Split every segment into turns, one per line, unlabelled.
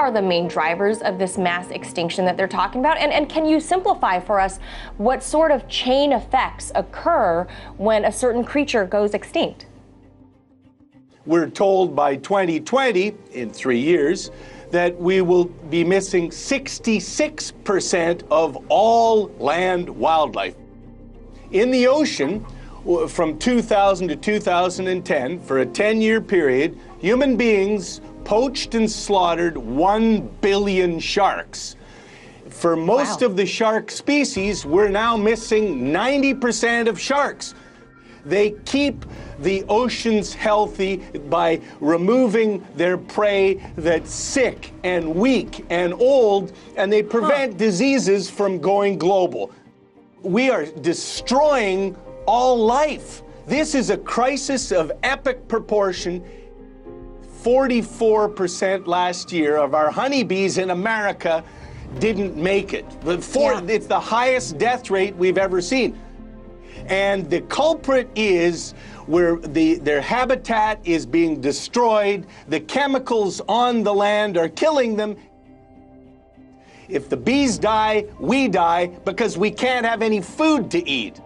are the main drivers of this mass extinction that they're talking about? And can you simplify for us what sort of chain effects occur when a certain creature goes extinct?
We're told by 2020, in 3 years, that we will be missing 66% of all land wildlife. In the ocean, from 2000 to 2010, for a 10-year period, human beings poached and slaughtered 1 billion sharks. For most of the shark species, we're now missing 90% of sharks. They keep the oceans healthy by removing their prey that's sick and weak and old, and they prevent diseases from going global. We are destroying all life. This is a crisis of epic proportion. 44% last year of our honeybees in America didn't make it. It's the highest death rate we've ever seen. And the culprit is where their habitat is being destroyed, the chemicals on the land are killing them. If the bees die, we die because we can't have any food to eat.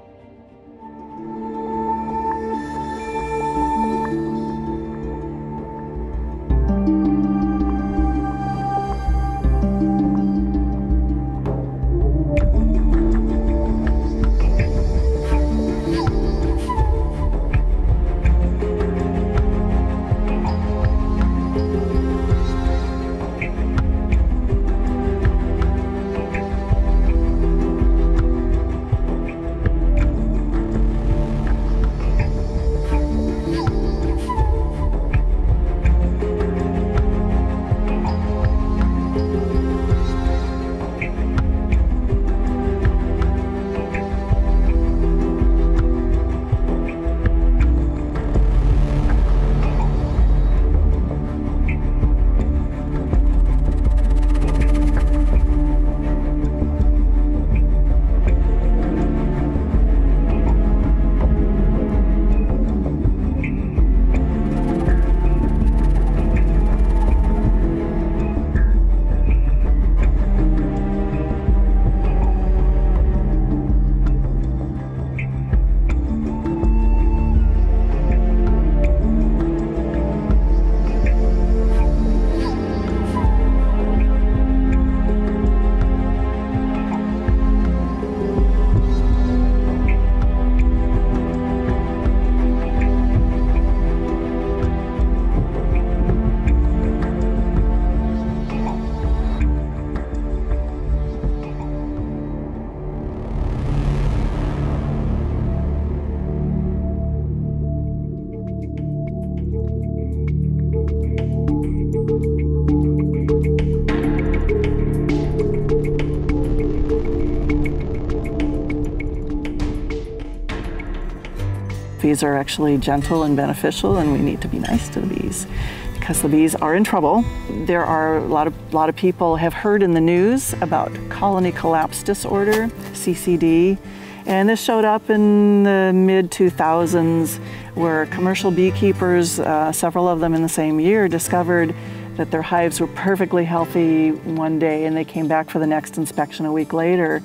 Bees are actually gentle and beneficial, and we need to be nice to the bees because the bees are in trouble. There are a lot of people have heard in the news about colony collapse disorder, CCD, and this showed up in the mid-2000s where commercial beekeepers, several of them in the same year, discovered that their hives were perfectly healthy one day, and they came back for the next inspection a week later,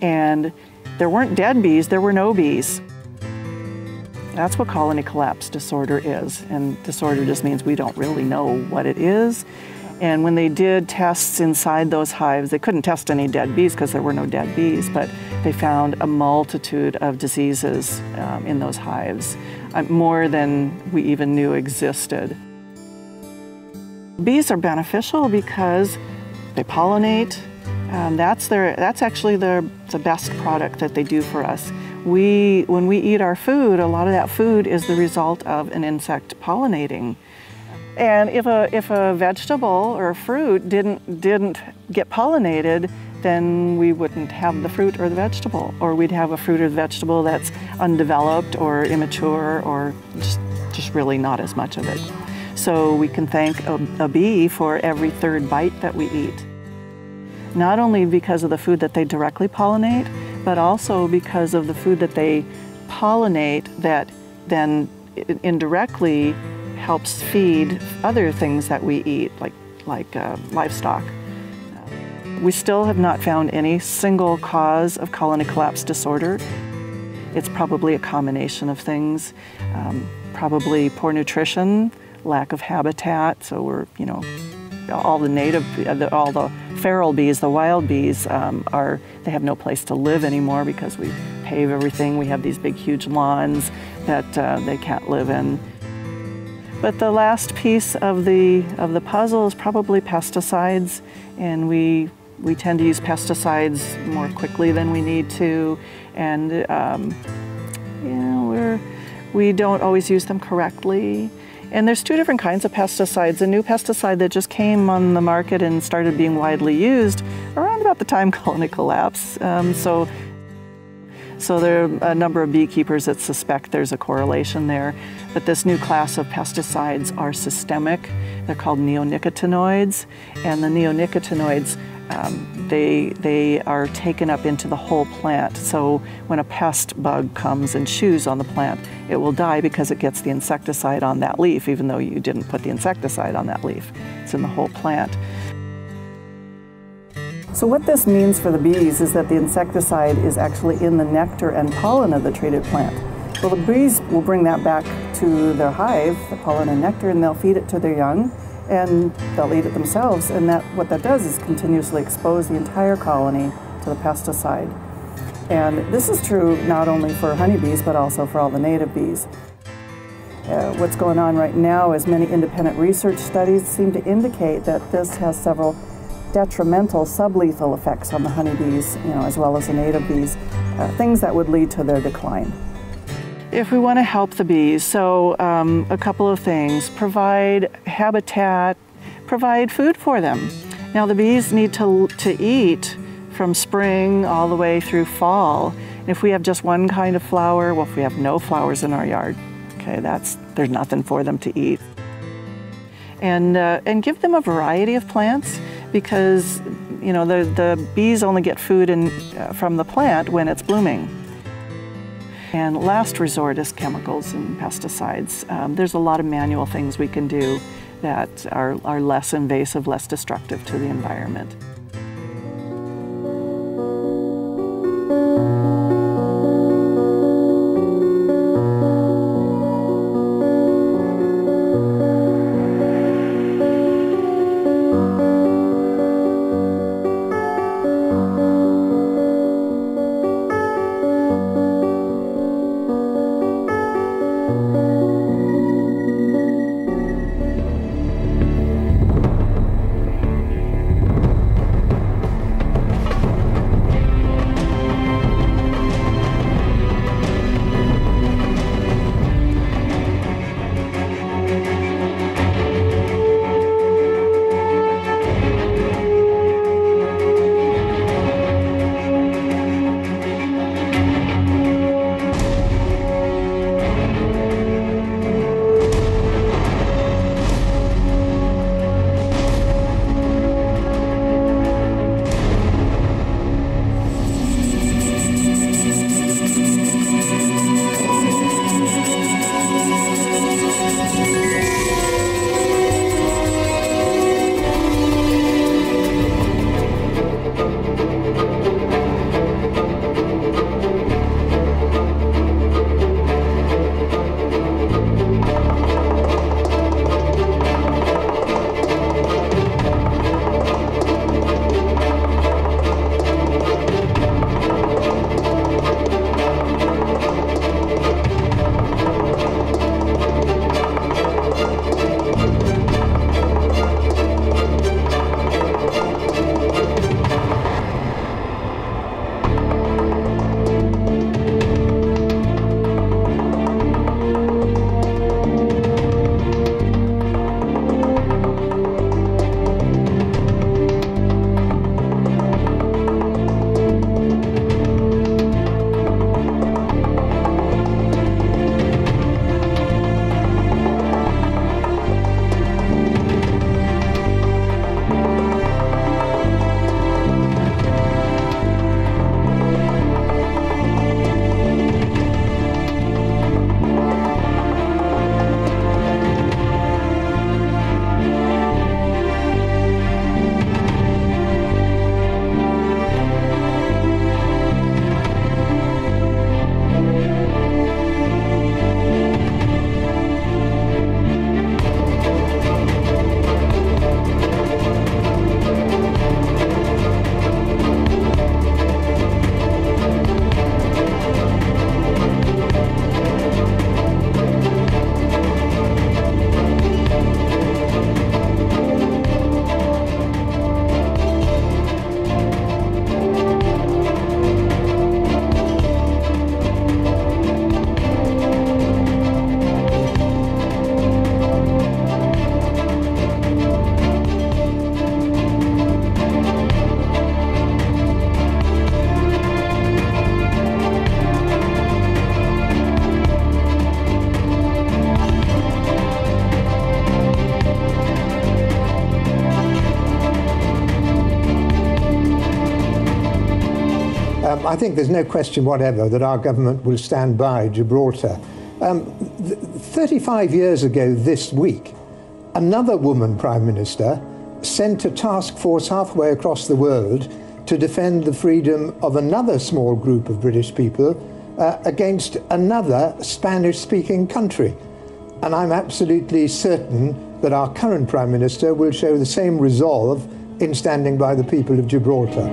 and there weren't dead bees, there were no bees. That's what colony collapse disorder is, and disorder just means we don't really know what it is. And when they did tests inside those hives, they couldn't test any dead bees because there were no dead bees, but they found a multitude of diseases in those hives, more than we even knew existed. Bees are beneficial because they pollinate. That's actually the best product that they do for us. When we eat our food, a lot of that food is the result of an insect pollinating. And if a vegetable or a fruit didn't get pollinated, then we wouldn't have the fruit or the vegetable, or we'd have a fruit or the vegetable that's undeveloped or immature or just really not as much of it. So we can thank a bee for every third bite that we eat. Not only because of the food that they directly pollinate, but also because of the food that they pollinate that then indirectly helps feed other things that we eat, like livestock. We still have not found any single cause of colony collapse disorder. It's probably a combination of things, probably poor nutrition, lack of habitat. So we're, all the feral bees, the wild bees, they have no place to live anymore because we pave everything. We have these big, huge lawns that they can't live in. But the last piece of the puzzle is probably pesticides, and we tend to use pesticides more quickly than we need to, and we don't always use them correctly. And there's two different kinds of pesticides. A new pesticide that just came on the market and started being widely used around about the time colony collapse. So there are a number of beekeepers that suspect there's a correlation there. But this new class of pesticides are systemic. They're called neonicotinoids. And the neonicotinoids, they are taken up into the whole plant. So when a pest bug comes and chews on the plant, it will die because it gets the insecticide on that leaf, even though you didn't put the insecticide on that leaf. It's in the whole plant. So what this means for the bees is that the insecticide is actually in the nectar and pollen of the treated plant. Well, the bees will bring that back to their hive, the pollen and nectar, and they'll feed it to their young, and they'll eat it themselves. And what that does is continuously expose the entire colony to the pesticide. And this is true not only for honeybees, but also for all the native bees. What's going on right now is many independent research studies seem to indicate that this has several detrimental sublethal effects on the honeybees, as well as the native bees, things that would lead to their decline. If we want to help the bees, so a couple of things: provide habitat, provide food for them. Now the bees need to eat from spring all the way through fall. And if we have just one kind of flower, well, if we have no flowers in our yard, okay, there's nothing for them to eat. And give them a variety of plants, because the bees only get food from the plant when it's blooming. And last resort is chemicals and pesticides. There's a lot of manual things we can do that are less invasive, less destructive to the environment.
I think there's no question whatever that our government will stand by Gibraltar. 35 years ago this week, another woman Prime Minister sent a task force halfway across the world to defend the freedom of another small group of British people against another Spanish-speaking country. And I'm absolutely certain that our current Prime Minister will show the same resolve in standing by the people of Gibraltar.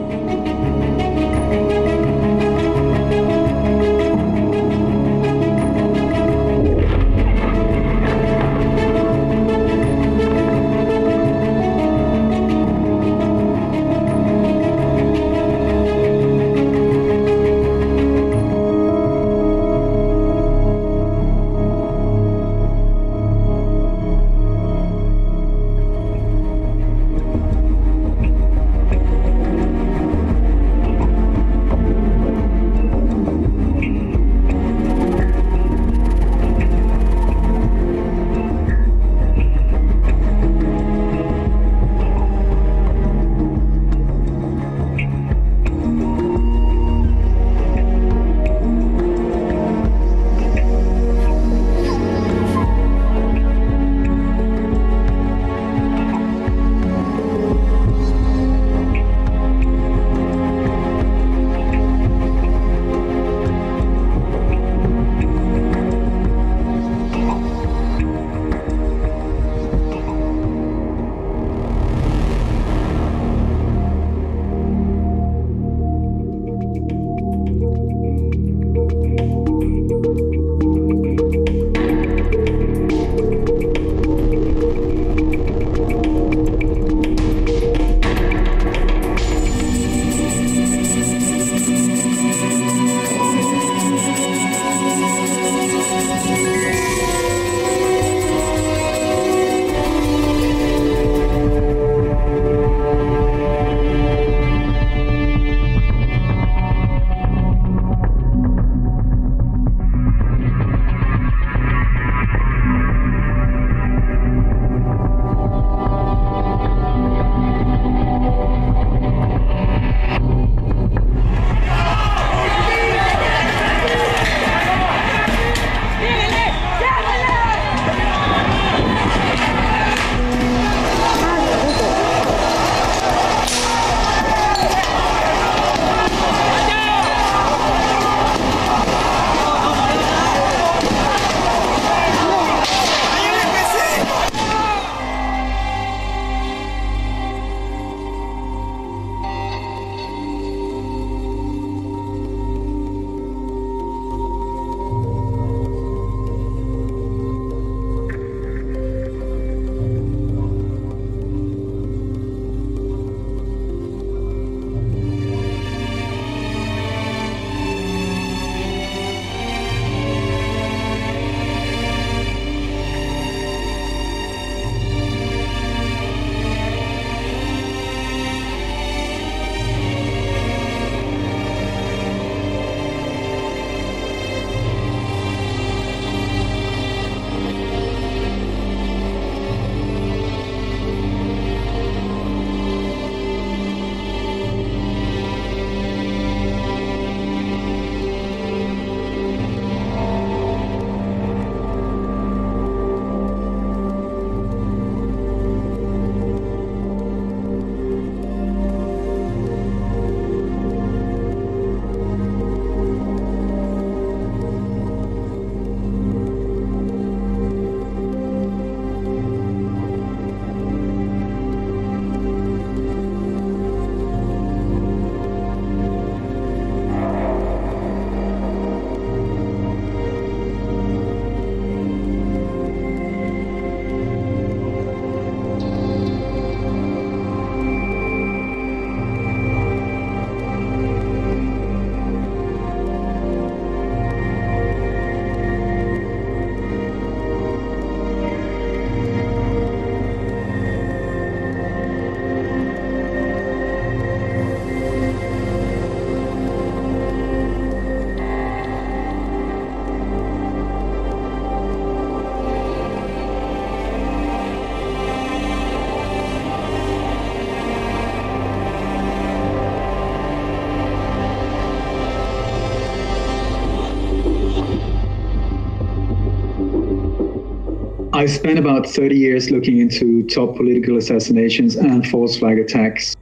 I spent about 30 years looking into top political assassinations and false flag attacks,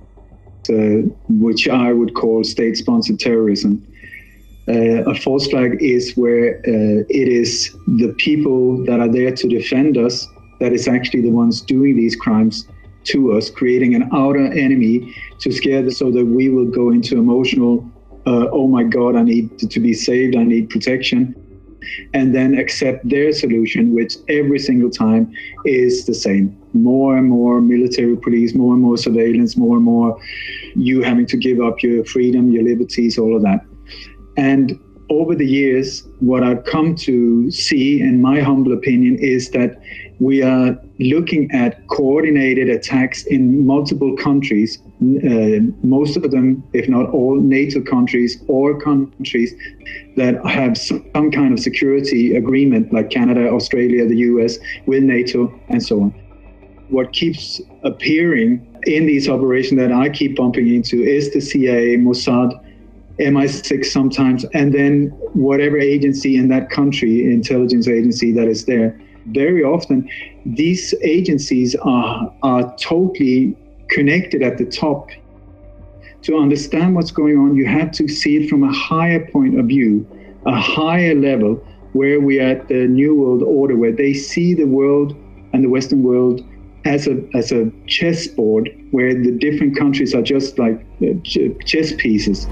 which I would call state-sponsored terrorism. A false flag is where it is the people that are there to defend us that is actually the ones doing these crimes to us, creating an outer enemy to scare us so that we will go into emotional, oh my God, I need to be saved, I need protection, and then accept their solution, which every single time is the same. More and more military police, more and more surveillance, more and more you having to give up your freedom, your liberties, all of that. And over the years, what I've come to see, in my humble opinion, is that we are looking at coordinated attacks in multiple countries, most of them, if not all, NATO countries or countries that have some kind of security agreement, like Canada, Australia, the US, with NATO, and so on. What keeps appearing in these operations that I keep bumping into is the CIA, Mossad, MI6 sometimes, and then whatever agency in that country, intelligence agency that is there. Very often, these agencies are totally connected at the top. To understand what's going on, you have to see it from a higher point of view, a higher level, where we are at the New World Order, where they see the world and the Western world as a chessboard, where the different countries are just like chess pieces.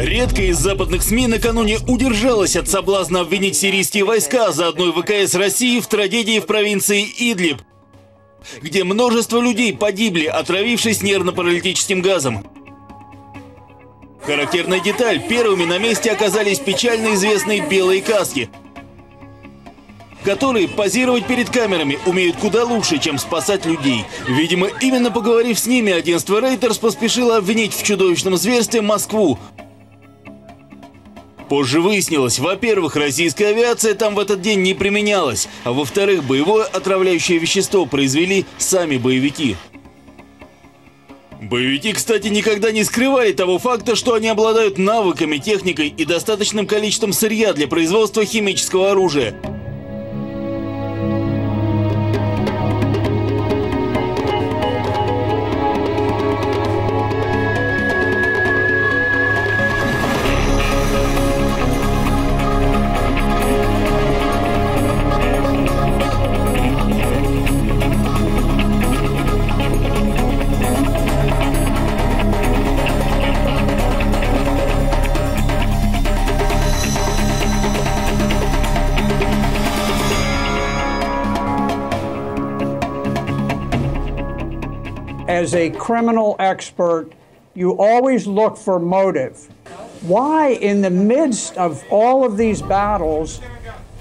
Редкая из западных СМИ накануне удержалась от соблазна обвинить сирийские войска, заодно и ВКС России, в трагедии в провинции Идлиб, где множество людей погибли, отравившись нервно-паралитическим газом. Характерная деталь – первыми на месте оказались печально известные белые каски, которые позировать перед камерами умеют куда лучше, чем спасать людей. Видимо, именно поговорив с ними, агентство Reuters поспешило обвинить в чудовищном зверстве Москву. Позже выяснилось, во-первых, российская авиация там в этот день не применялась, а во-вторых, боевое отравляющее вещество произвели сами боевики. Боевики, кстати, никогда не скрывали того факта, что они обладают навыками, техникой и достаточным количеством сырья для производства химического оружия.
As a criminal expert, you always look for motive. Why, in the midst of all of these battles,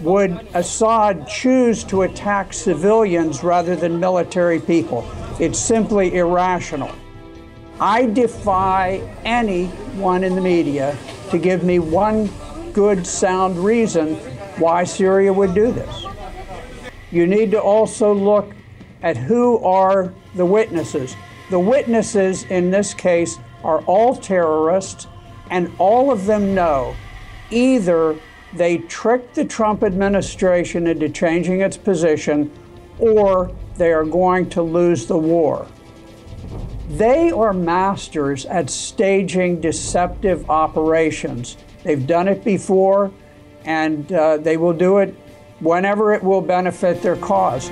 would Assad choose to attack civilians rather than military people? It's simply irrational. I defy anyone in the media to give me one good, sound reason why Syria would do this. You need to also look at who are the witnesses. The witnesses in this case are all terrorists, and all of them know either they tricked the Trump administration into changing its position, or they are going to lose the war. They are masters at staging deceptive operations. They've done it before, and they will do it whenever it will benefit their cause.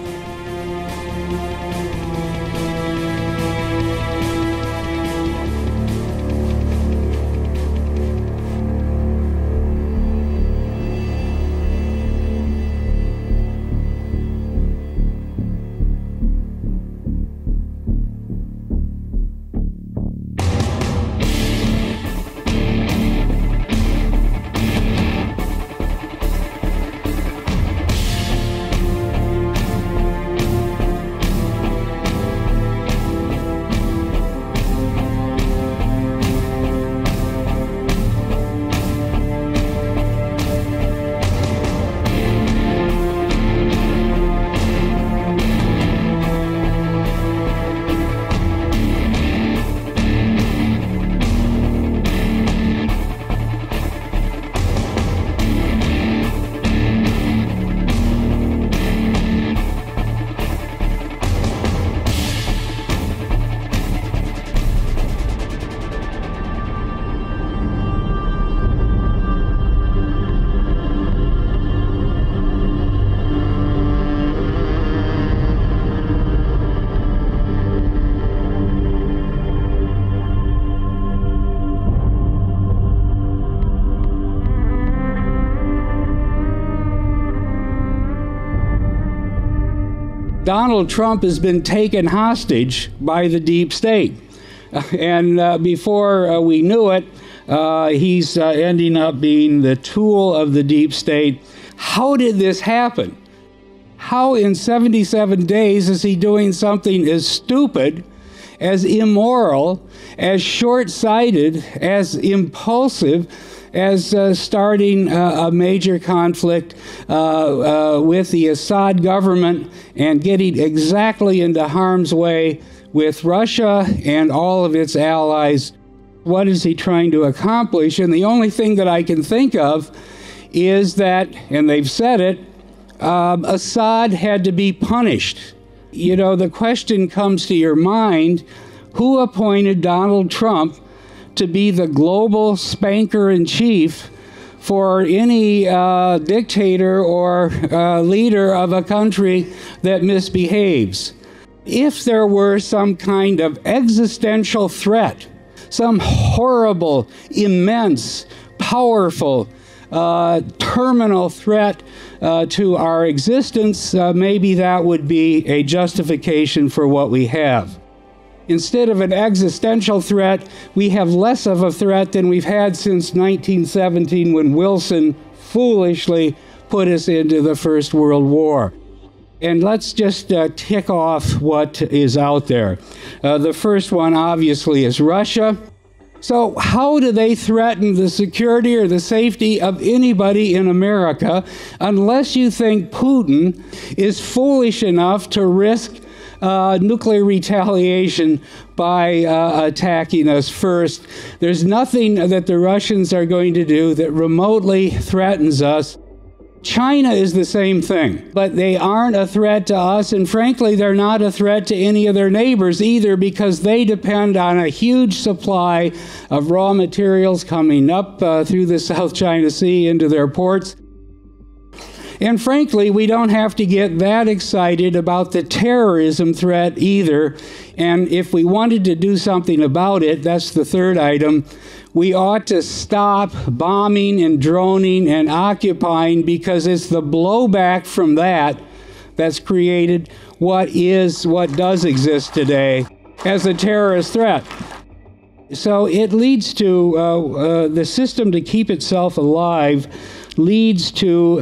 Donald Trump has been taken hostage by the deep state. And before we knew it, he's ending up being the tool of the deep state. How did this happen? How in 77 days is he doing something as stupid, as immoral, as short-sighted, as impulsive, as starting a major conflict with the Assad government and getting exactly into harm's way with Russia and all of its allies? What is he trying to accomplish? And the only thing that I can think of is that, and they've said it, Assad had to be punished. You know, the question comes to your mind, who appointed Donald Trump to be the global spanker-in-chief for any dictator or leader of a country that misbehaves? If there were some kind of existential threat, some horrible, immense, powerful, terminal threat to our existence, maybe that would be a justification for what we have. Instead of an existential threat, we have less of a threat than we've had since 1917, when Wilson foolishly put us into the First World War. And let's just tick off what is out there. The first one, obviously, is Russia. So how do they threaten the security or the safety of anybody in America unless you think Putin is foolish enough to risk nuclear retaliation by attacking us first? There's nothing that the Russians are going to do that remotely threatens us. China is the same thing, but they aren't a threat to us, and frankly, they're not a threat to any of their neighbors either, because they depend on a huge supply of raw materials coming up through the South China Sea into their ports. And frankly, we don't have to get that excited about the terrorism threat either. And if we wanted to do something about it, that's the third item, we ought to stop bombing and droning and occupying, because it's the blowback from that that's created what does exist today as a terrorist threat. So it leads to the system to keep itself alive leads to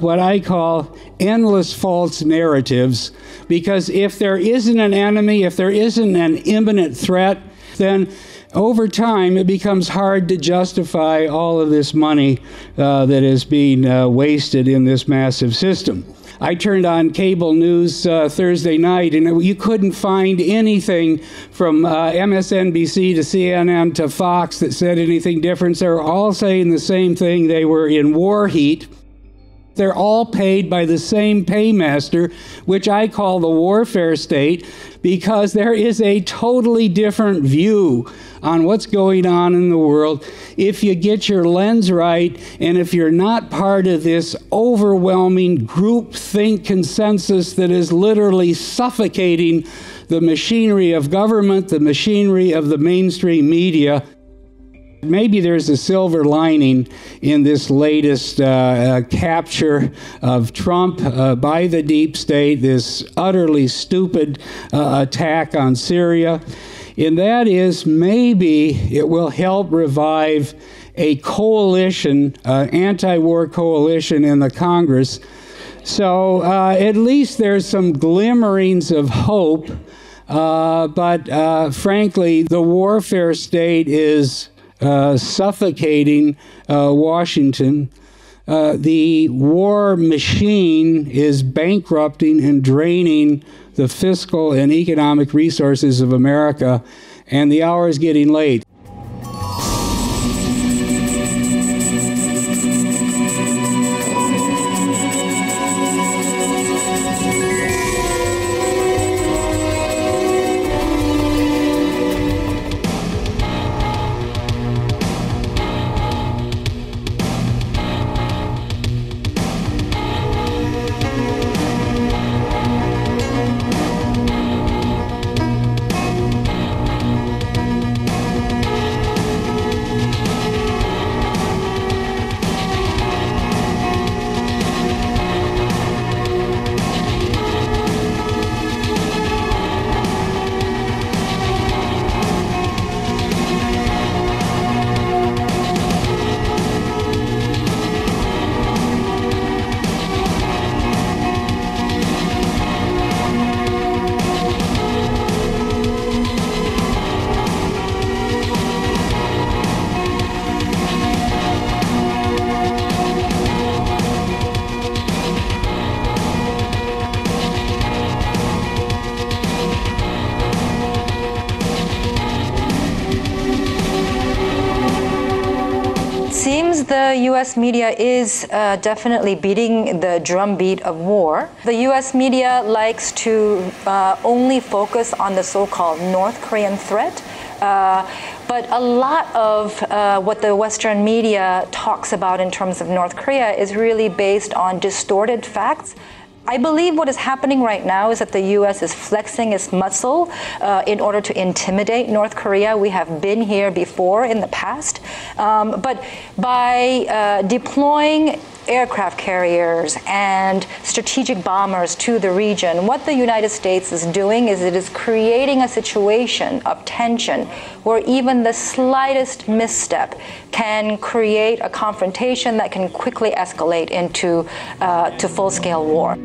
what I call endless false narratives, because if there isn't an enemy, if there isn't an imminent threat, then over time it becomes hard to justify all of this money that is being wasted in this massive system. I turned on cable news Thursday night, and you couldn't find anything from MSNBC to CNN to Fox that said anything different. They were all saying the same thing. They were in war heat. They're all paid by the same paymaster, which I call the warfare state, because there is a totally different view on what's going on in the world if you get your lens right, and if you're not part of this overwhelming groupthink consensus that is literally suffocating the machinery of government, the machinery of the mainstream media. Maybe there's a silver lining in this latest capture of Trump by the deep state, this utterly stupid attack on Syria, and that is maybe it will help revive a coalition, anti-war coalition in the Congress. So at least there's some glimmerings of hope, but frankly, the warfare state is suffocating Washington. The war machine is bankrupting and draining the fiscal and economic resources of America, and the hour is getting late.
The U.S. media is definitely beating the drumbeat of war. The U.S. media likes to only focus on the so-called North Korean threat. But a lot of what the Western media talks about in terms of North Korea is really based on distorted facts. I believe what is happening right now is that the U.S. is flexing its muscle in order to intimidate North Korea. We have been here before in the past. But by deploying aircraft carriers and strategic bombers to the region, what the United States is doing is it is creating a situation of tension where even the slightest misstep can create a confrontation that can quickly escalate into to full-scale war.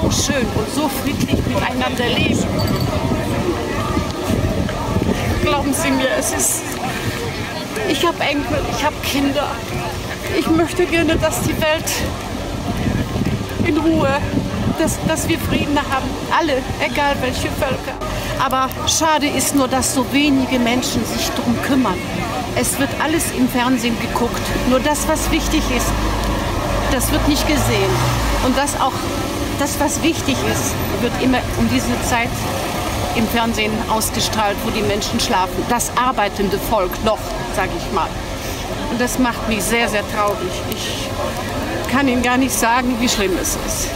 Schön und so friedlich miteinander leben. Glauben Sie mir, ich habe Enkel, ich habe Kinder. Ich möchte gerne, dass die Welt in Ruhe, dass wir Frieden haben, alle, egal welche Völker. Aber schade ist nur, dass so wenige Menschen sich darum kümmern. Es wird alles im Fernsehen geguckt, nur das, was wichtig ist, das wird nicht gesehen. Und das auch das, was wichtig ist, wird immer um diese Zeit im Fernsehen ausgestrahlt, wo die Menschen schlafen. Das arbeitende Volk noch, sage ich mal. Und das macht mich sehr, sehr traurig. kann Ihnen gar nicht sagen, wie schlimm es ist.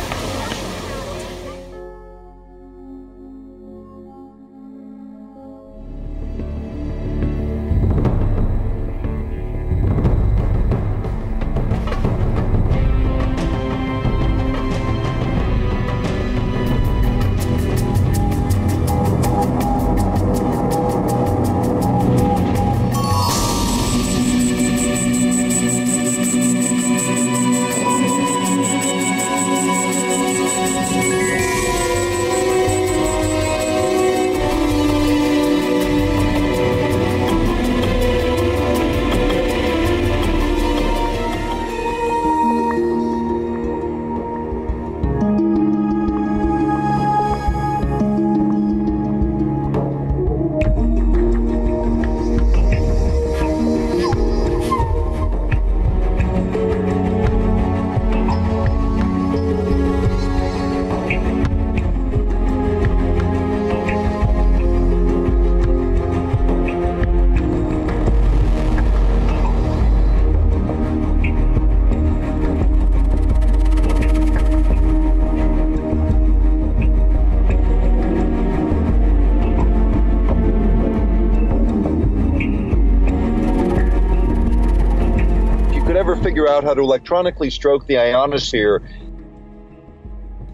Figure out how to electronically stroke the ionosphere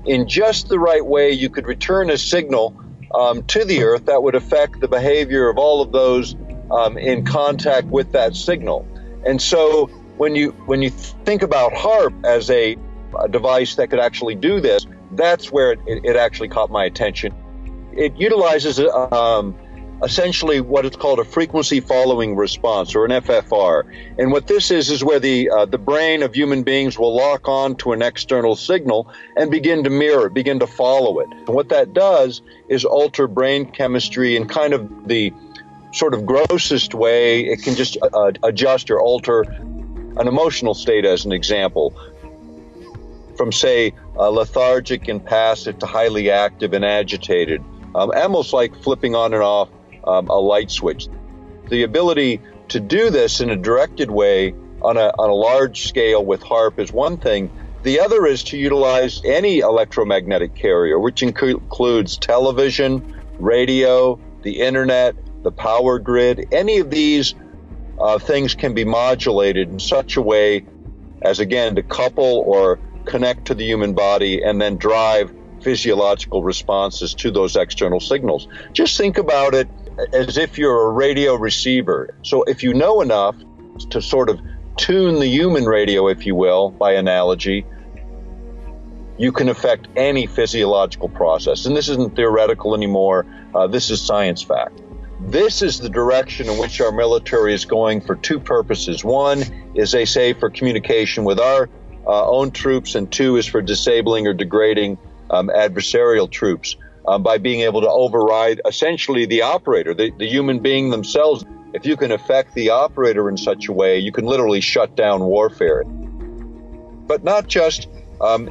in just the right way, you could return a signal to the Earth that would affect the behavior of all of those in contact with that signal. And so when you think about HAARP as a device that could actually do this, that's where it actually caught my attention. It utilizes essentially what is called a frequency following response, or an FFR. And what this is where the brain of human beings will lock on to an external signal and begin to mirror, begin to follow it. And what that does is alter brain chemistry in kind of the sort of grossest way. It can just adjust or alter an emotional state, as an example, from, say, lethargic and passive to highly active and agitated, almost like flipping on and off a light switch. The ability to do this in a directed way on a large scale with HAARP is one thing. The other is to utilize any electromagnetic carrier, which includes television, radio, the internet, the power grid. Any of these things can be modulated in such a way as, again, to couple or connect to the human body and then drive physiological responses to those external signals. Just think about it as if you're a radio receiver. So if you know enough to sort of tune the human radio, if you will, by analogy, you can affect any physiological process. And this isn't theoretical anymore. This is science fact. This is the direction in which our military is going for two purposes. One is, they say, for communication with our own troops, and two is for disabling or degrading adversarial troops by being able to override essentially the operator, the human being themselves. If you can affect the operator in such a way, you can literally shut down warfare. But not just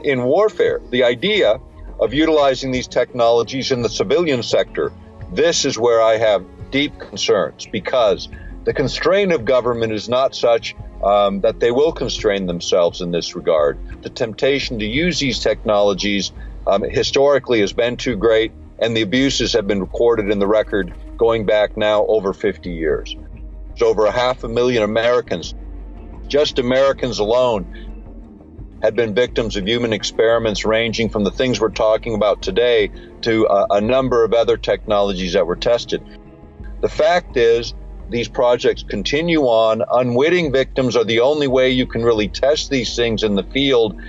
in warfare. The idea of utilizing these technologies in the civilian sector, this is where I have deep concerns, because the constraint of government is not such that they will constrain themselves in this regard. The temptation to use these technologies historically has been too great, and the abuses have been recorded in the record going back now over 50 years. There's over 500,000 Americans, just Americans alone, had been victims of human experiments ranging from the things we're talking about today to a number of other technologies that were tested. The fact is, these projects continue on. Unwitting victims are the only way you can really test these things in the field.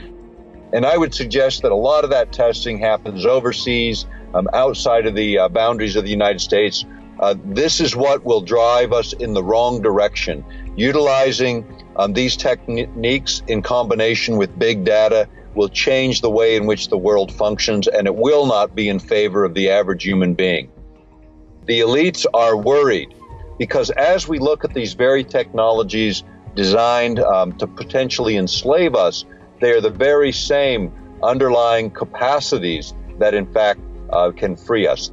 And I would suggest that a lot of that testing happens overseas, outside of the boundaries of the United States. This is what will drive us in the wrong direction. Utilizing these techniques in combination with big data will change the way in which the world functions, and it will not be in favor of the average human being. The elites are worried because as we look at these very technologies designed to potentially enslave us, they are the very same underlying capacities that in fact can free us.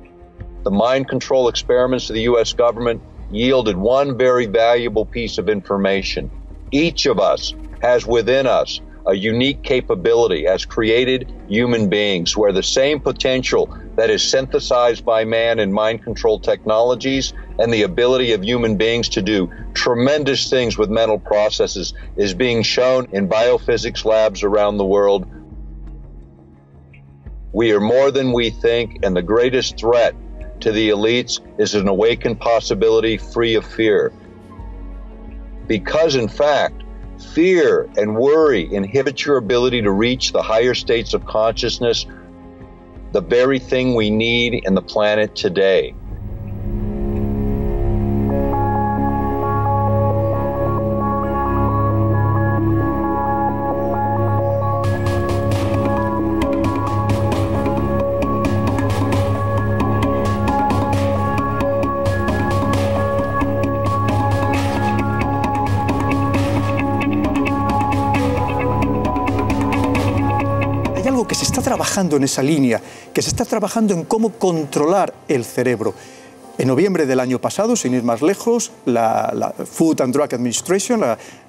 The mind control experiments of the U.S. government yielded one very valuable piece of information. Each of us has within us a unique capability as created human beings, where the same potential that is synthesized by man in mind control technologies and the ability of human beings to do tremendous things with mental processes is being shown in biophysics labs around the world. We are more than we think, and the greatest threat to the elites is an awakened possibility free of fear. Because in fact, fear and worry inhibit your ability to reach the higher states of consciousness, the very thing we need in the planet today.
Que se está trabajando en esa línea, que se está trabajando en cómo controlar el cerebro. En noviembre del año pasado, sin ir más lejos, la Food and Drug Administration,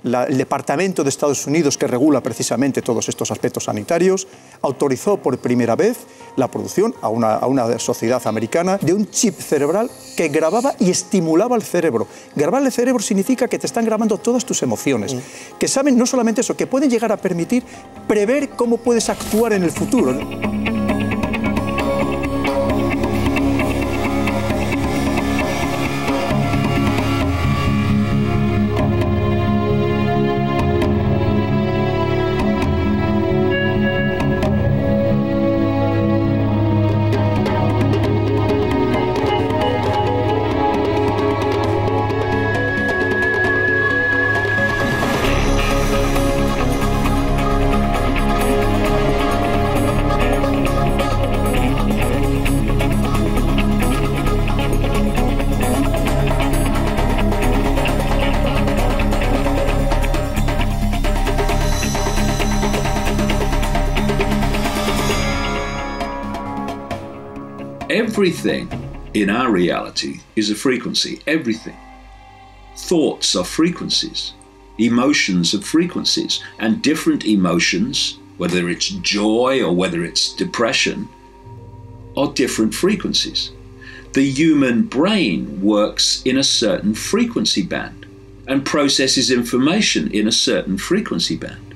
el Departamento de Estados Unidos que regula precisamente todos estos aspectos sanitarios, autorizó por primera vez la producción a una sociedad americana de un chip cerebral que grababa y estimulaba el cerebro. Grabar el cerebro significa que te están grabando todas tus emociones, que saben no solamente eso, que pueden llegar a permitir prever cómo puedes actuar en el futuro.
Everything in our reality is a frequency. Everything. Thoughts are frequencies. Emotions are frequencies. And different emotions, whether it's joy or whether it's depression, are different frequencies. The human brain works in a certain frequency band and processes information in a certain frequency band.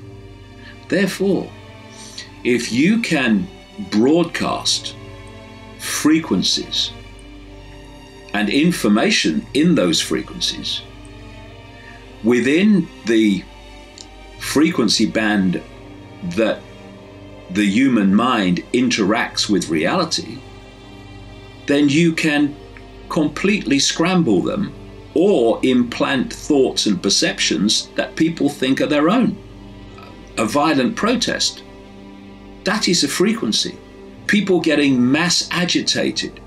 Therefore, if you can broadcast frequencies and information in those frequencies within the frequency band that the human mind interacts with reality, then you can completely scramble them or implant thoughts and perceptions that people think are their own. A violent protest, that is a frequency. People getting mass agitated,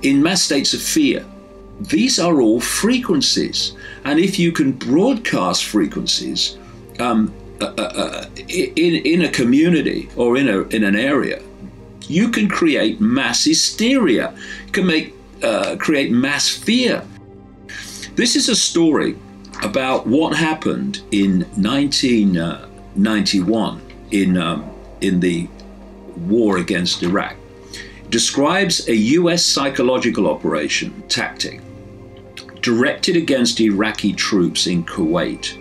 in mass states of fear. These are all frequencies. And if you can broadcast frequencies in a community or in an area, you can create mass hysteria, you can create mass fear. This is a story about what happened in 1991 in the war against Iraq. It describes a US psychological operation tactic directed against Iraqi troops in Kuwait.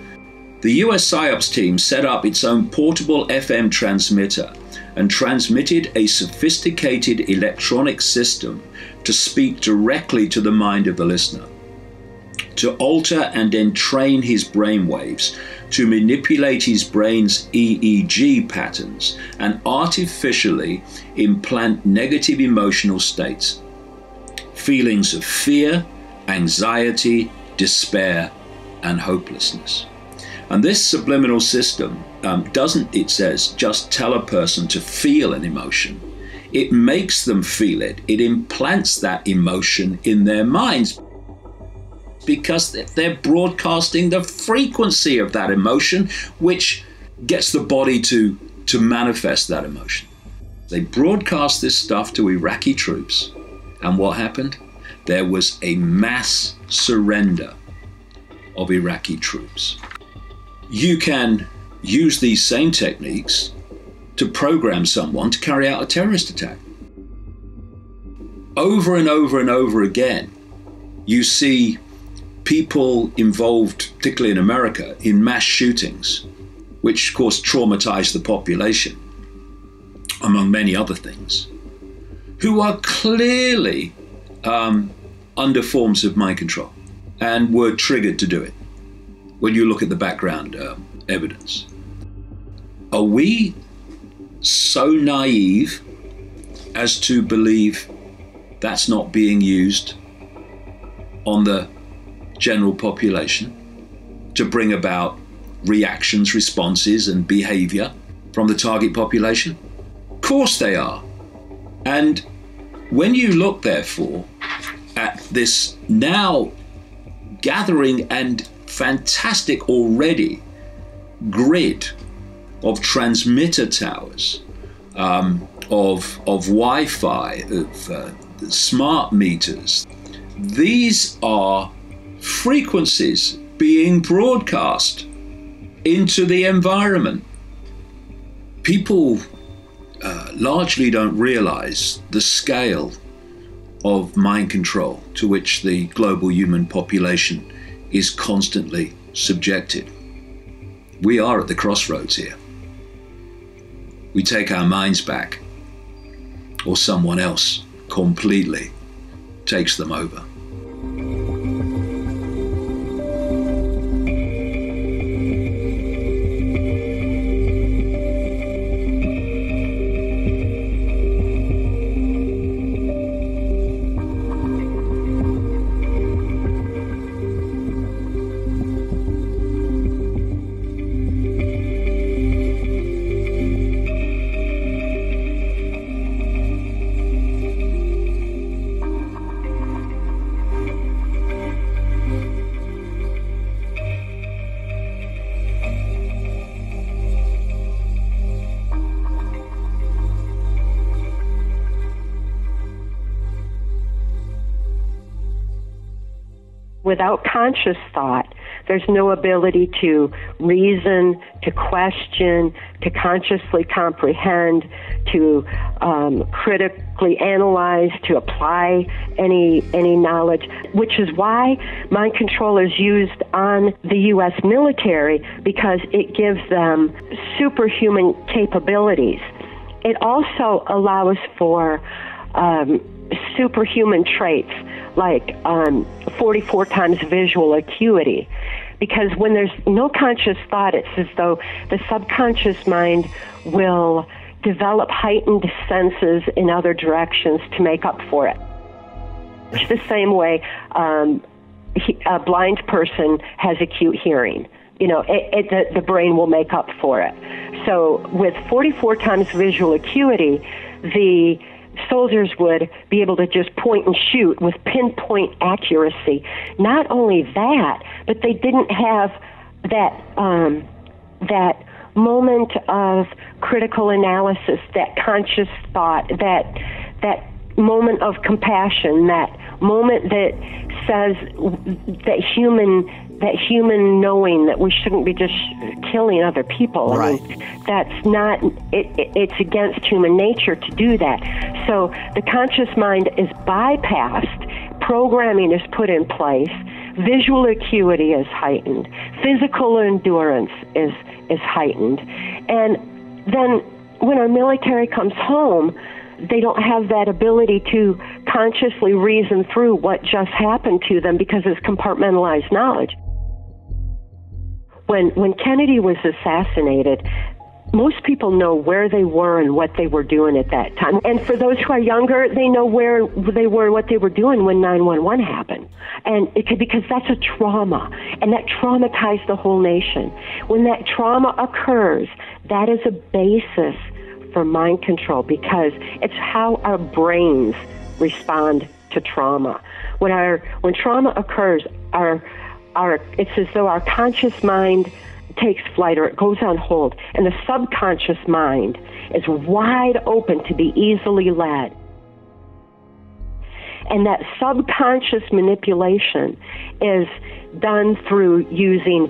The US PSYOPs team set up its own portable FM transmitter and transmitted a sophisticated electronic system to speak directly to the mind of the listener, to alter and entrain his brainwaves, to manipulate his brain's EEG patterns and artificially implant negative emotional states, feelings of fear, anxiety, despair, and hopelessness. And this subliminal system doesn't, it says, just tell a person to feel an emotion. It makes them feel it. It implants that emotion in their minds, because they're broadcasting the frequency of that emotion, which gets the body to manifest that emotion. They broadcast this stuff to Iraqi troops, and what happened? There was a mass surrender of Iraqi troops. You can use these same techniques to program someone to carry out a terrorist attack. Over and over and over again, you see people involved, particularly in America, in mass shootings, which of course traumatize the population, among many other things, who are clearly under forms of mind control and were triggered to do it when you look at the background evidence. Are we so naive as to believe that's not being used on the general population to bring about reactions, responses, and behavior from the target population? Of course they are. And when you look, therefore, at this now gathering and fantastic already grid of transmitter towers, of Wi-Fi, of smart meters, these are frequencies being broadcast into the environment. People largely don't realize the scale of mind control to which the global human population is constantly subjected. We are at the crossroads here. We take our minds back, or someone else completely takes them over.
Without conscious thought, there's no ability to reason, to question, to consciously comprehend, to critically analyze, to apply any knowledge, which is why mind control is used on the U.S. military, because it gives them superhuman capabilities. It also allows for superhuman traits like 44 times visual acuity, because when there's no conscious thought, it's as though the subconscious mind will develop heightened senses in other directions to make up for it. It's the same way a blind person has acute hearing. You know, the brain will make up for it. So with 44 times visual acuity, the soldiers would be able to just point and shoot with pinpoint accuracy. Not only that, but they didn't have that moment of critical analysis, that conscious thought, that moment of compassion, that moment that says that human knowing that we shouldn't be just killing other people.
Right.
I mean, that's not, it's against human nature to do that. So the conscious mind is bypassed, programming is put in place, visual acuity is heightened, physical endurance is heightened. And then when our military comes home, they don't have that ability to consciously reason through what just happened to them because it's compartmentalized knowledge. When Kennedy was assassinated, most people know where they were and what they were doing at that time. And for those who are younger, they know where they were and what they were doing when 9/11 happened. And because that's a trauma, and that traumatized the whole nation. When that trauma occurs, that is a basis for mind control, because it's how our brains respond to trauma. When trauma occurs, it's as though our conscious mind takes flight, or it goes on hold, and the subconscious mind is wide open to be easily led. And that subconscious manipulation is done through using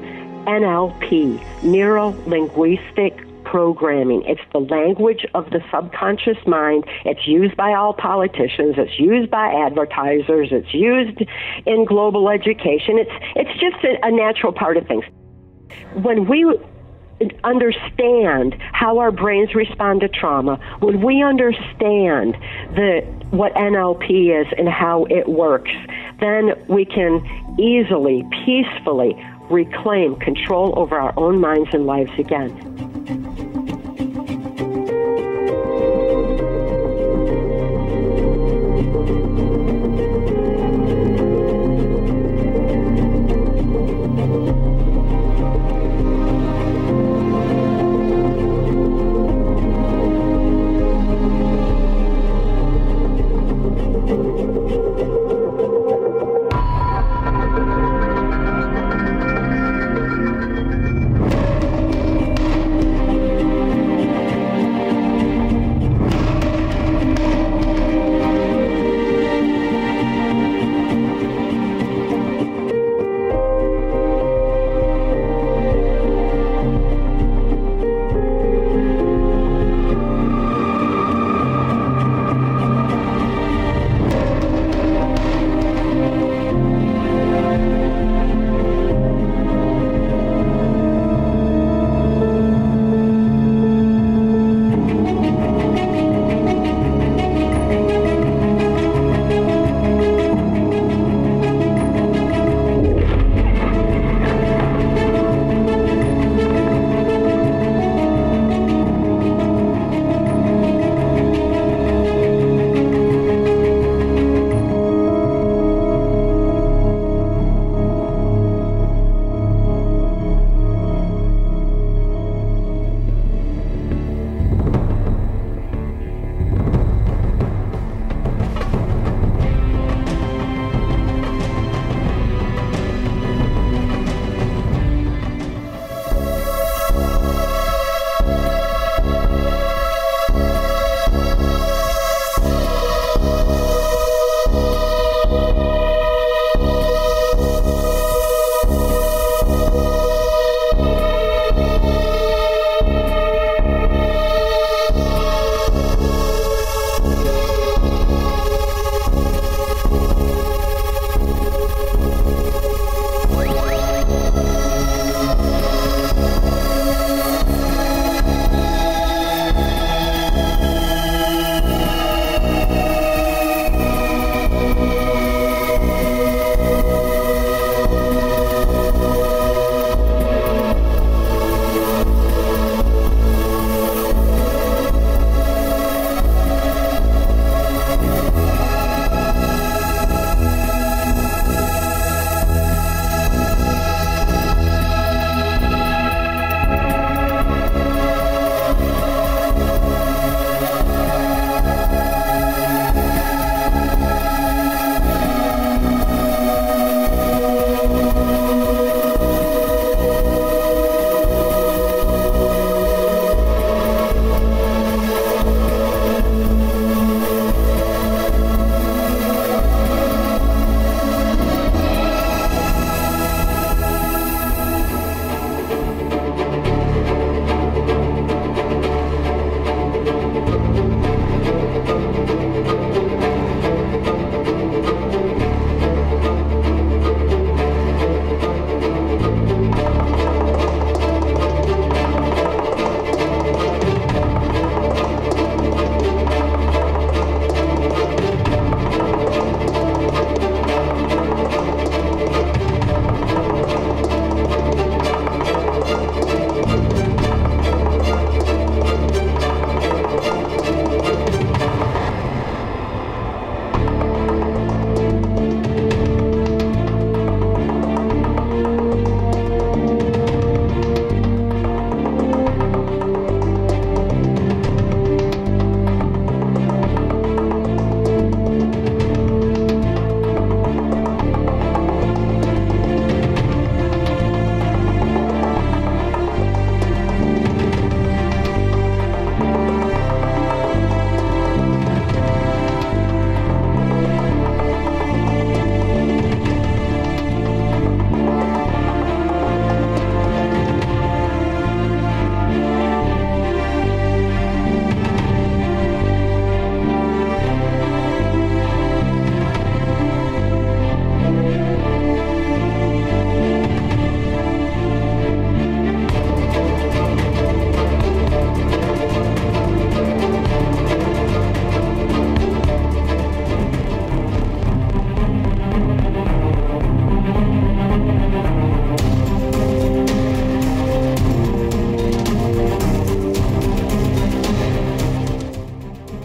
NLP, neuro-linguistic programming. It's the language of the subconscious mind. It's used by all politicians. It's used by advertisers. It's used in global education. It's just a natural part of things. When we understand how our brains respond to trauma, when we understand what NLP is and how it works, then we can easily, peacefully reclaim control over our own minds and lives again.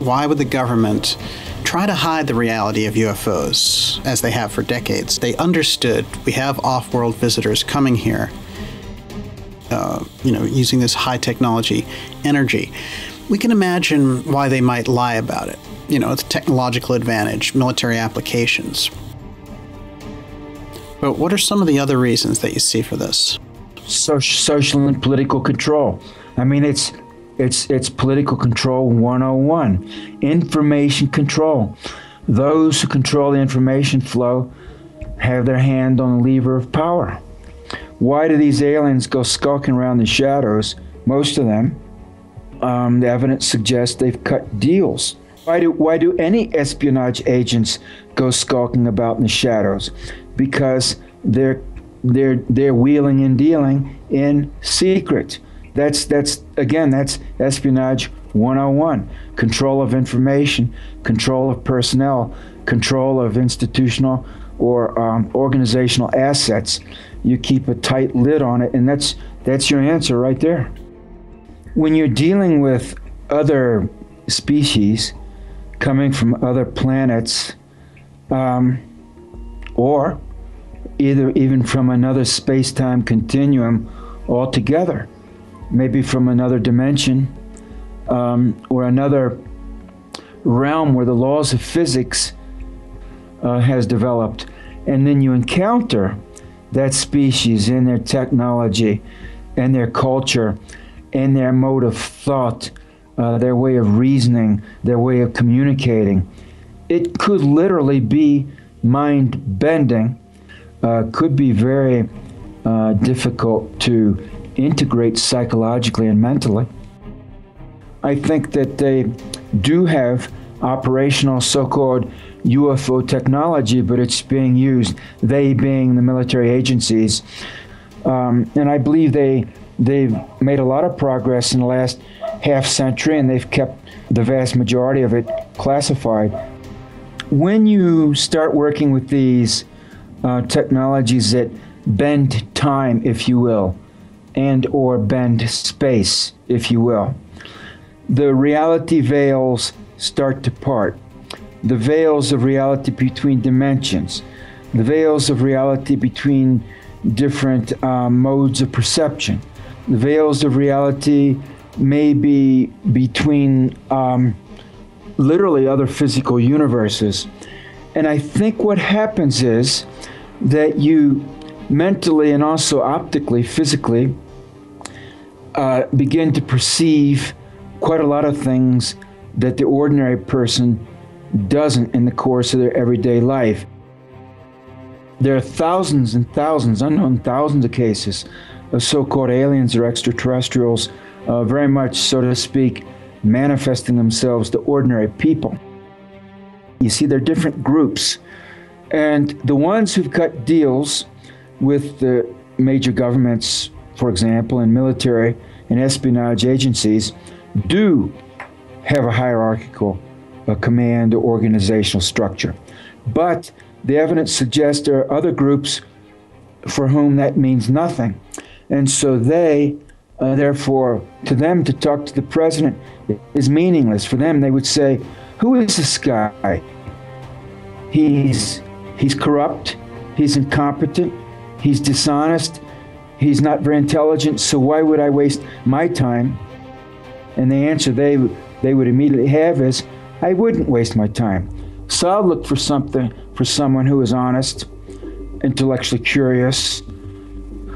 Why would the government try to hide the reality of UFOs, as they have for decades? They understood we have off-world visitors coming here, using this high technology energy. We can imagine why they might lie about it. It's technological advantage, military applications. But what are some of the other reasons that you see for this?
Social and political control. I mean, it's political control 101. Information control. Those who control the information flow have their hand on the lever of power. Why do these aliens go skulking around the shadows? Most of them, the evidence suggests they've cut deals. Why do any espionage agents go skulking about in the shadows? Because they're wheeling and dealing in secret. That's espionage 101. Control of information, control of personnel, control of institutional or organizational assets. You keep a tight lid on it, and that's your answer right there. When you're dealing with other species coming from other planets, or even from another space-time continuum altogether, maybe from another dimension, or another realm where the laws of physics has developed, and then you encounter that species in their technology and their culture and their mode of thought, their way of reasoning, their way of communicating. It could literally be mind-bending, could be very difficult to integrate psychologically and mentally. I think that they do have operational so-called UFO technology, but it's being used, they being the military agencies. And I believe they've made a lot of progress in the last half century, and they've kept the vast majority of it classified. When you start working with these technologies that bend time, if you will, and or bend space, if you will, the reality veils start to part. The veils of reality between dimensions, the veils of reality between different modes of perception, the veils of reality may be between literally other physical universes. And I think what happens is that you mentally and also optically, physically, begin to perceive quite a lot of things that the ordinary person doesn't in the course of their everyday life. There are thousands and thousands, unknown thousands of cases of so-called aliens or extraterrestrials, very much, so to speak, manifesting themselves to ordinary people. You see, they're different groups. And the ones who've cut deals with the major governments, for example, and military and espionage agencies, do have a hierarchical command or organizational structure. But the evidence suggests there are other groups for whom that means nothing. And so they, therefore, to them to talk to the president is meaningless. For them, they would say, who is this guy? He's corrupt, he's incompetent, he's dishonest, he's not very intelligent, so why would I waste my time? And the answer they would immediately have is, I wouldn't waste my time. So I'll look for someone who is honest, intellectually curious,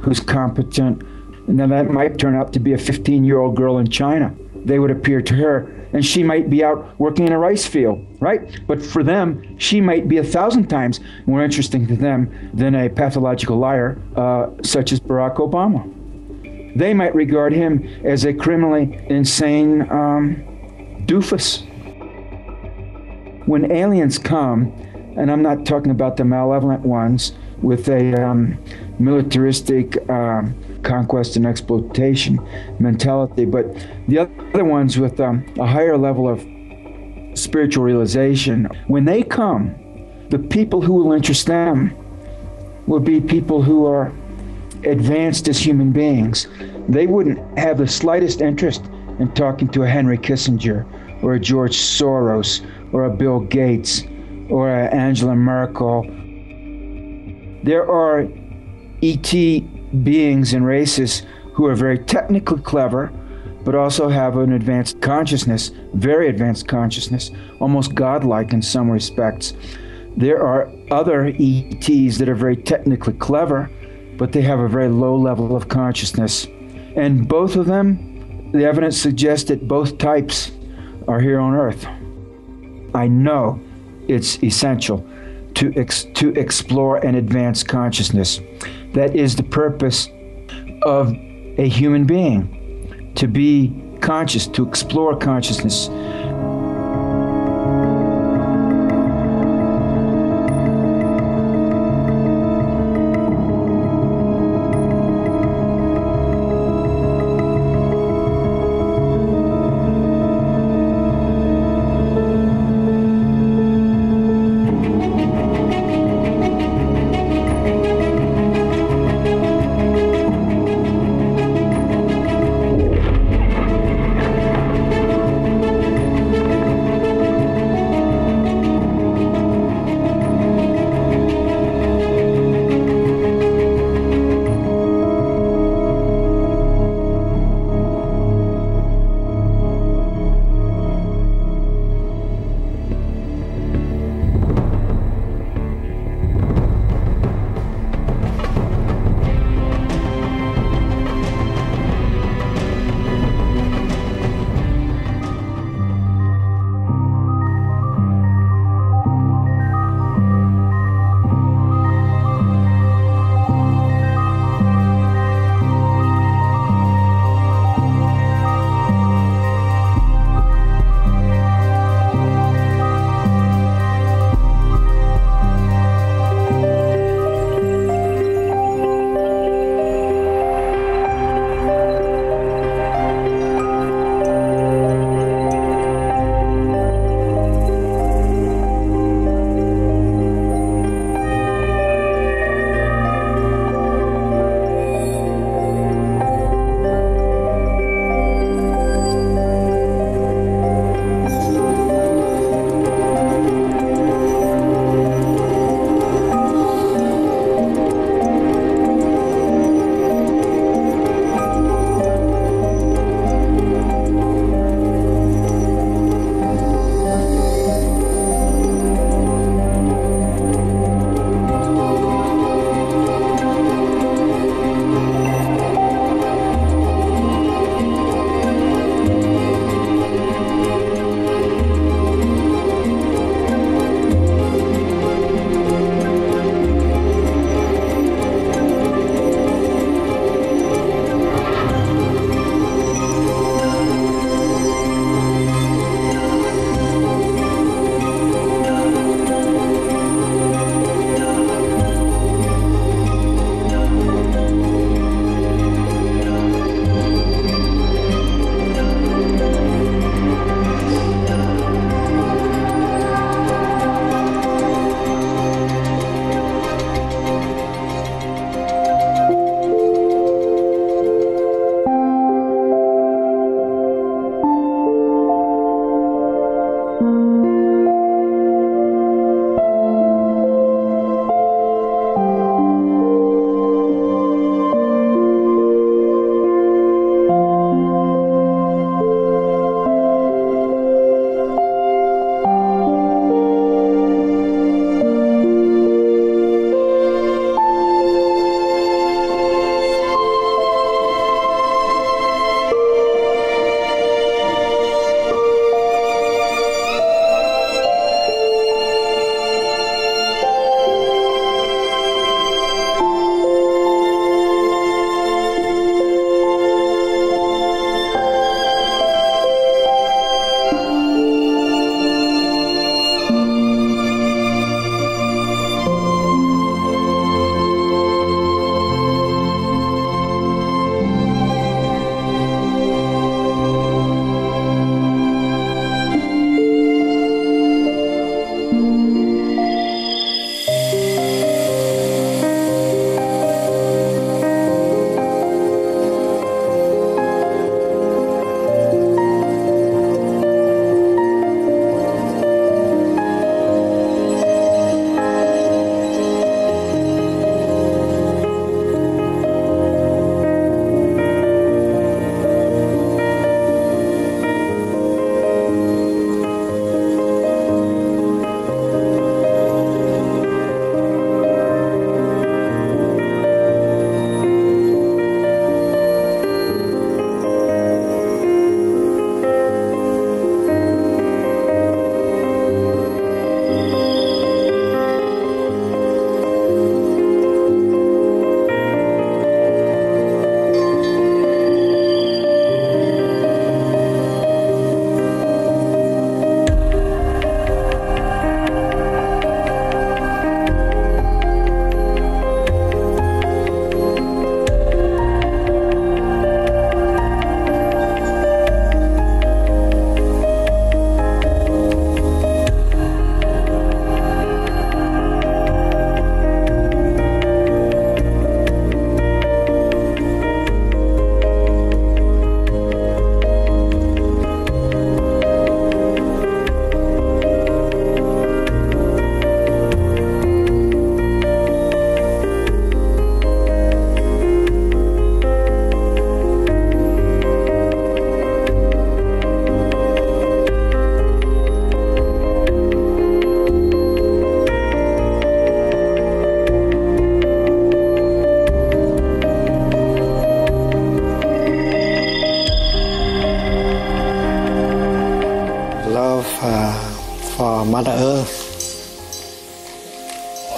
who's competent, and then that might turn out to be a 15-year-old girl in China. They would appear to her, and she might be out working in a rice field, right? But for them, she might be 1,000 times more interesting to them than a pathological liar such as Barack Obama. They might regard him as a criminally insane doofus. When aliens come, and I'm not talking about the malevolent ones with a militaristic conquest and exploitation mentality, but the other ones with a higher level of spiritual realization, when they come, the people who will interest them will be people who are advanced as human beings. They wouldn't have the slightest interest in talking to a Henry Kissinger or a George Soros, or a Bill Gates, or a Angela Merkel. There are ET beings and races who are very technically clever, but also have an advanced consciousness, very advanced consciousness, almost godlike in some respects. There are other ETs that are very technically clever, but they have a very low level of consciousness. And both of them, the evidence suggests that both types are here on Earth. I know it's essential to explore and advance consciousness. That is the purpose of a human being, to be conscious, to explore consciousness.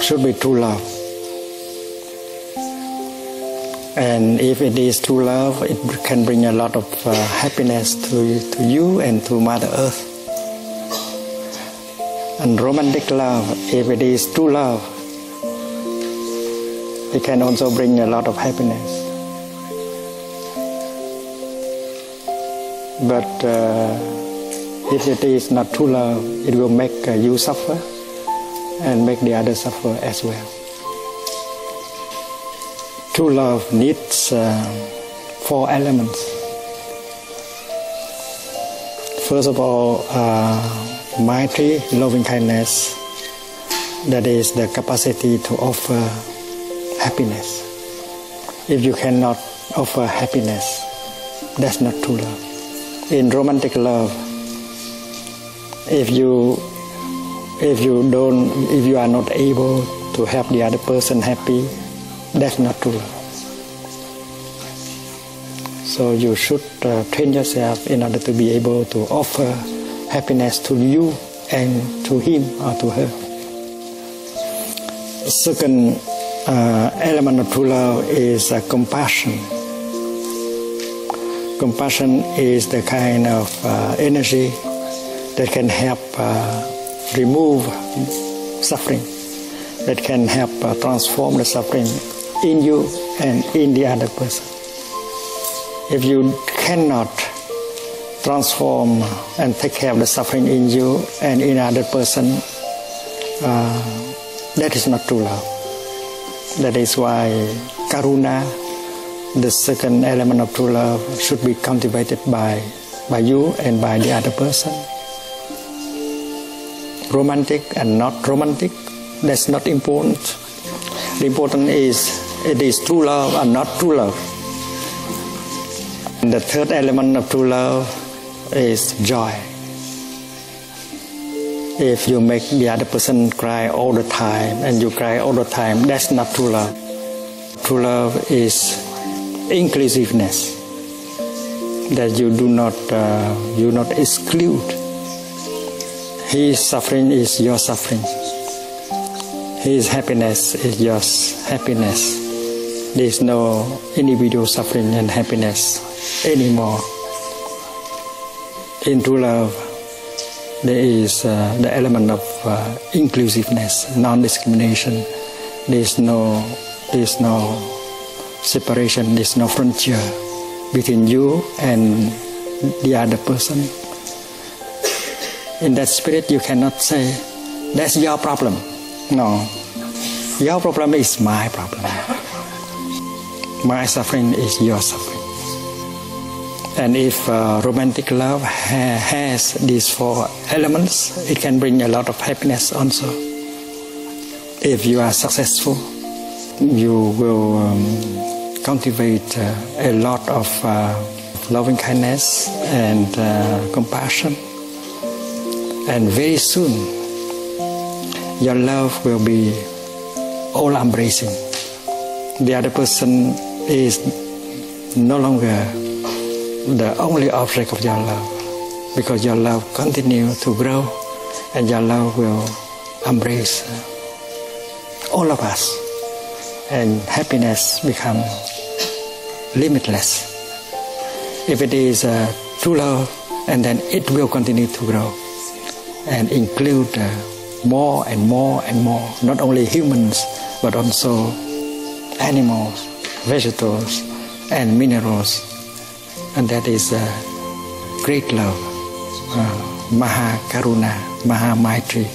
should be true love. And if it is true love, it can bring a lot of happiness to you and to Mother Earth. And romantic love, if it is true love, it can also bring a lot of happiness. But if it is not true love, it will make you suffer and make the others suffer as well. True love needs 4 elements. First of all, Maitri, loving kindness, that is the capacity to offer happiness. If you cannot offer happiness, that's not true love. In romantic love, if you are not able to help the other person happy, that's not true love. So you should train yourself in order to be able to offer happiness to you and to him or to her. The second element of true love is compassion. Compassion is the kind of energy that can help remove suffering, that can help transform the suffering in you and in the other person. If you cannot transform and take care of the suffering in you and in other person, that is not true love. That is why karuna, the second element of true love, should be cultivated by you and by the other person. Romantic and not romantic, that's not important. The important is it is true love and not true love. And the third element of true love is joy. If you make the other person cry all the time and you cry all the time, that's not true love. True love is inclusiveness, that you do not exclude. His suffering is your suffering. His happiness is your happiness. There is no individual suffering and happiness anymore. In true love, there is the element of inclusiveness, non-discrimination. There is no separation. There is no frontier between you and the other person. In that spirit, you cannot say, that's your problem. No, your problem is my problem. My suffering is your suffering. And if romantic love has these 4 elements, it can bring a lot of happiness also. If you are successful, you will cultivate a lot of loving kindness and compassion. And very soon, your love will be all-embracing. The other person is no longer the only object of your love, because your love continues to grow and your love will embrace all of us, and happiness becomes limitless. If it is true love, and then it will continue to grow and include more and more and more, not only humans, but also animals, vegetables, and minerals. And that is great love, Maha Karuna, Maha Maitri.